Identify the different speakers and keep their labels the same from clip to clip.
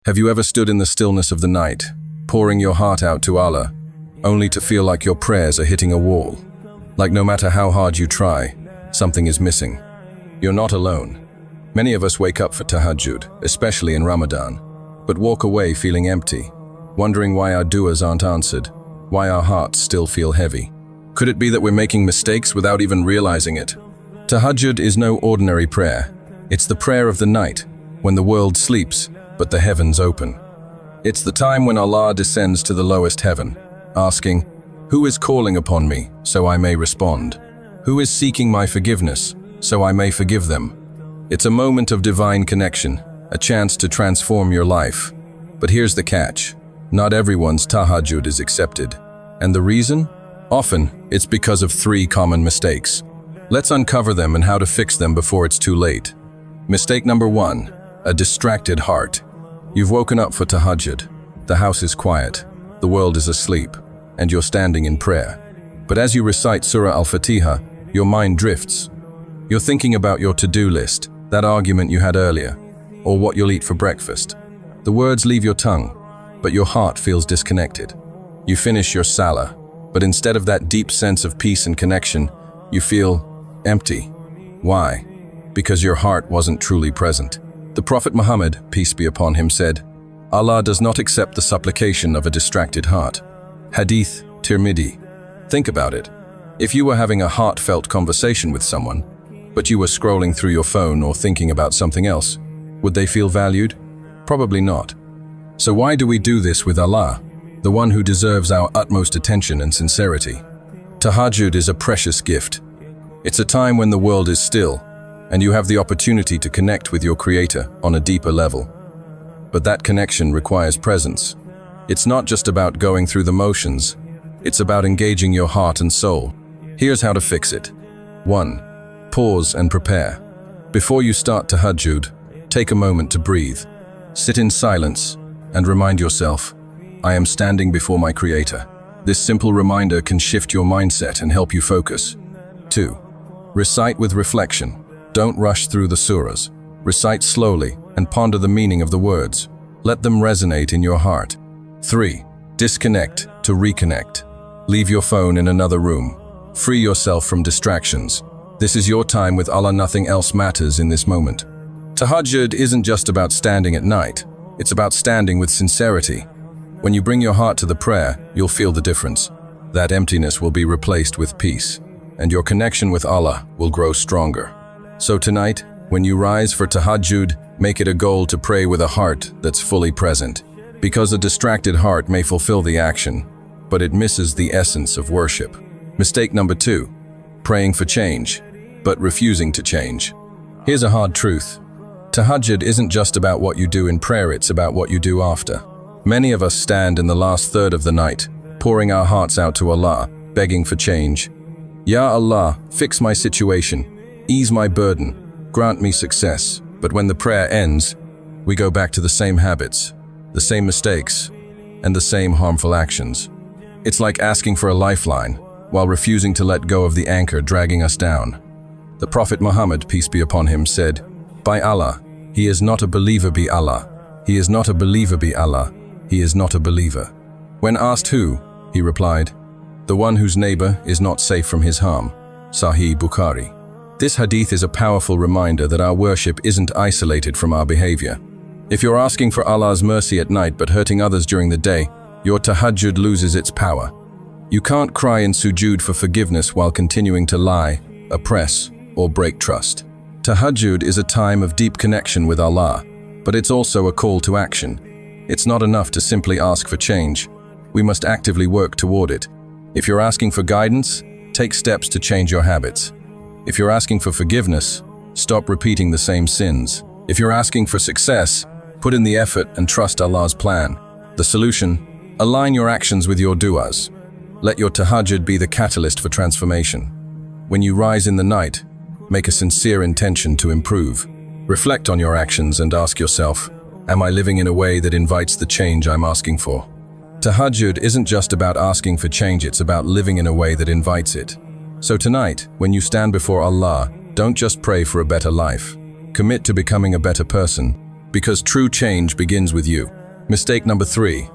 Speaker 1: Have you ever stood in the stillness of the night, pouring your heart out to Allah, only to feel like your prayers are hitting a wall? Like no matter how hard you try, something is missing. You're not alone. Many of us wake up for Tahajjud, especially in Ramadan, but walk away feeling empty, wondering why our du'as aren't answered, why our hearts still feel heavy. Could it be that we're making mistakes without even realizing it? Tahajjud is no ordinary prayer. It's the prayer of the night, when the world sleeps, but the heavens open. It's the time when Allah descends to the lowest heaven, asking, "Who is calling upon me, so I may respond? Who is seeking my forgiveness, so I may forgive them?" It's a moment of divine connection, a chance to transform your life. But here's the catch. Not everyone's Tahajjud is accepted. And the reason? Often, it's because of 3 common mistakes. Let's uncover them and how to fix them before it's too late. Mistake number 1, a distracted heart. You've woken up for Tahajjud. The house is quiet, the world is asleep, and you're standing in prayer. But as you recite Surah Al-Fatiha, your mind drifts. You're thinking about your to-do list, that argument you had earlier, or what you'll eat for breakfast. The words leave your tongue, but your heart feels disconnected. You finish your salah, but instead of that deep sense of peace and connection, you feel empty. Why? Because your heart wasn't truly present. The Prophet Muhammad, peace be upon him, said, "Allah does not accept the supplication of a distracted heart." Hadith, Tirmidhi. Think about it. If you were having a heartfelt conversation with someone, but you were scrolling through your phone or thinking about something else, would they feel valued? Probably not. So why do we do this with Allah, the one who deserves our utmost attention and sincerity? Tahajjud is a precious gift. It's a time when the world is still, and you have the opportunity to connect with your Creator on a deeper level. But that connection requires presence. It's not just about going through the motions, it's about engaging your heart and soul. Here's how to fix it. 1. Pause and prepare. Before you start Tahajjud, take a moment to breathe. Sit in silence and remind yourself, "I am standing before my Creator." This simple reminder can shift your mindset and help you focus. 2. Recite with reflection. Don't rush through the surahs. Recite slowly and ponder the meaning of the words. Let them resonate in your heart. 3. Disconnect to reconnect. Leave your phone in another room. Free yourself from distractions. This is your time with Allah. Nothing else matters in this moment. Tahajjud isn't just about standing at night. It's about standing with sincerity. When you bring your heart to the prayer, you'll feel the difference. That emptiness will be replaced with peace, and your connection with Allah will grow stronger. So tonight, when you rise for Tahajjud, make it a goal to pray with a heart that's fully present. Because a distracted heart may fulfill the action, but it misses the essence of worship. Mistake number 2, praying for change, but refusing to change. Here's a hard truth. Tahajjud isn't just about what you do in prayer, it's about what you do after. Many of us stand in the last third of the night, pouring our hearts out to Allah, begging for change. Ya Allah, fix my situation. Ease my burden, grant me success. But when the prayer ends, we go back to the same habits, the same mistakes, and the same harmful actions. It's like asking for a lifeline, while refusing to let go of the anchor dragging us down. The Prophet Muhammad, peace be upon him, said, "By Allah, he is not a believer be Allah. He is not a believer be Allah. He is not a believer." When asked who, he replied, "The one whose neighbor is not safe from his harm." Sahih Bukhari. This hadith is a powerful reminder that our worship isn't isolated from our behavior. If you're asking for Allah's mercy at night but hurting others during the day, your Tahajjud loses its power. You can't cry in sujood for forgiveness while continuing to lie, oppress, or break trust. Tahajjud is a time of deep connection with Allah, but it's also a call to action. It's not enough to simply ask for change. We must actively work toward it. If you're asking for guidance, take steps to change your habits. If you're asking for forgiveness, stop repeating the same sins. If you're asking for success, put in the effort and trust Allah's plan. The solution? Align your actions with your du'as. Let your Tahajjud be the catalyst for transformation. When you rise in the night, make a sincere intention to improve. Reflect on your actions and ask yourself, am I living in a way that invites the change I'm asking for? Tahajjud isn't just about asking for change, it's about living in a way that invites it. So tonight, when you stand before Allah, don't just pray for a better life. Commit to becoming a better person. Because true change begins with you. Mistake number 3.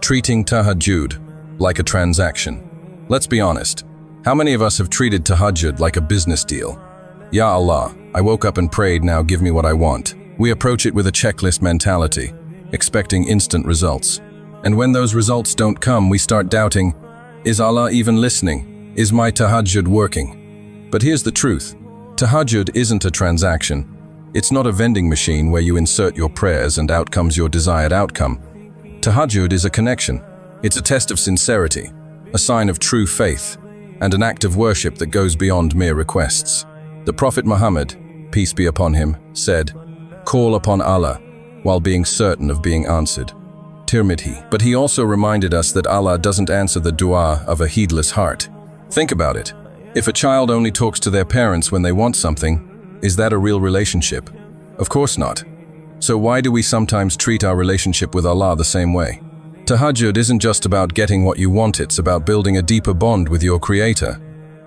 Speaker 1: Treating Tahajjud like a transaction. Let's be honest. How many of us have treated Tahajjud like a business deal? Ya Allah, I woke up and prayed, now give me what I want. We approach it with a checklist mentality, expecting instant results. And when those results don't come, we start doubting, is Allah even listening? Is my Tahajjud working? But here's the truth. Tahajjud isn't a transaction. It's not a vending machine where you insert your prayers and out comes your desired outcome. Tahajjud is a connection. It's a test of sincerity, a sign of true faith, and an act of worship that goes beyond mere requests. The Prophet Muhammad, peace be upon him, said, "Call upon Allah while being certain of being answered." Tirmidhi. But he also reminded us that Allah doesn't answer the dua of a heedless heart. Think about it. If a child only talks to their parents when they want something, is that a real relationship? Of course not. So why do we sometimes treat our relationship with Allah the same way? Tahajjud isn't just about getting what you want, it's about building a deeper bond with your Creator.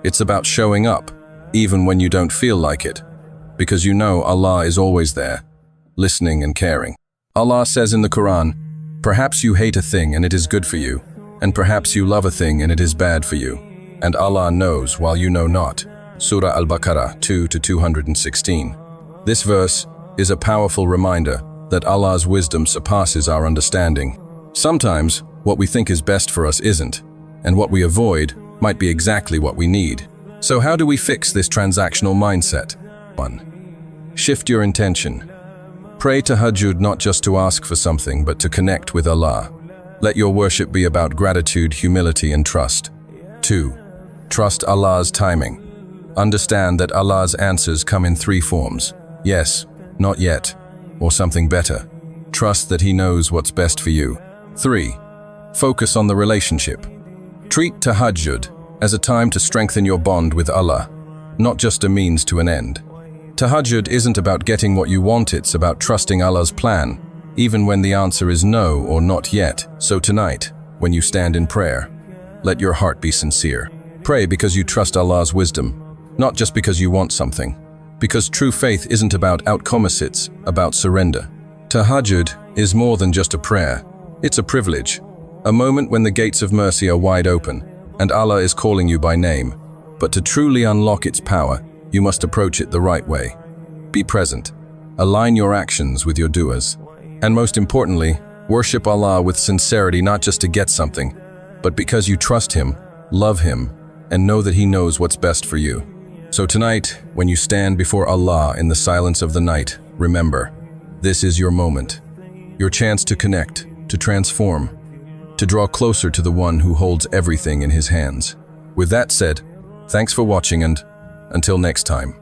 Speaker 1: It's about showing up, even when you don't feel like it, because you know Allah is always there, listening and caring. Allah says in the Quran, "Perhaps you hate a thing and it is good for you, and perhaps you love a thing and it is bad for you. And Allah knows while you know not." Surah Al-Baqarah 2-216. This verse is a powerful reminder that Allah's wisdom surpasses our understanding. Sometimes, what we think is best for us isn't, and what we avoid might be exactly what we need. So how do we fix this transactional mindset? 1. Shift your intention. Pray Tahajjud not just to ask for something, but to connect with Allah. Let your worship be about gratitude, humility, and trust. 2. Trust Allah's timing. Understand that Allah's answers come in 3 forms: yes, not yet, or something better. Trust that He knows what's best for you. 3. Focus on the relationship. Treat Tahajjud as a time to strengthen your bond with Allah, not just a means to an end. Tahajjud isn't about getting what you want, it's about trusting Allah's plan, even when the answer is no or not yet. So tonight, when you stand in prayer, let your heart be sincere. Pray because you trust Allah's wisdom, not just because you want something. Because true faith isn't about outcomes, it's about surrender. Tahajjud is more than just a prayer. It's a privilege, a moment when the gates of mercy are wide open, and Allah is calling you by name. But to truly unlock its power, you must approach it the right way. Be present. Align your actions with your du'as. And most importantly, worship Allah with sincerity, not just to get something, but because you trust Him, love Him, and know that He knows what's best for you. So tonight, when you stand before Allah in the silence of the night, remember, this is your moment, your chance to connect, to transform, to draw closer to the one who holds everything in His hands. With that said, thanks for watching, and until next time.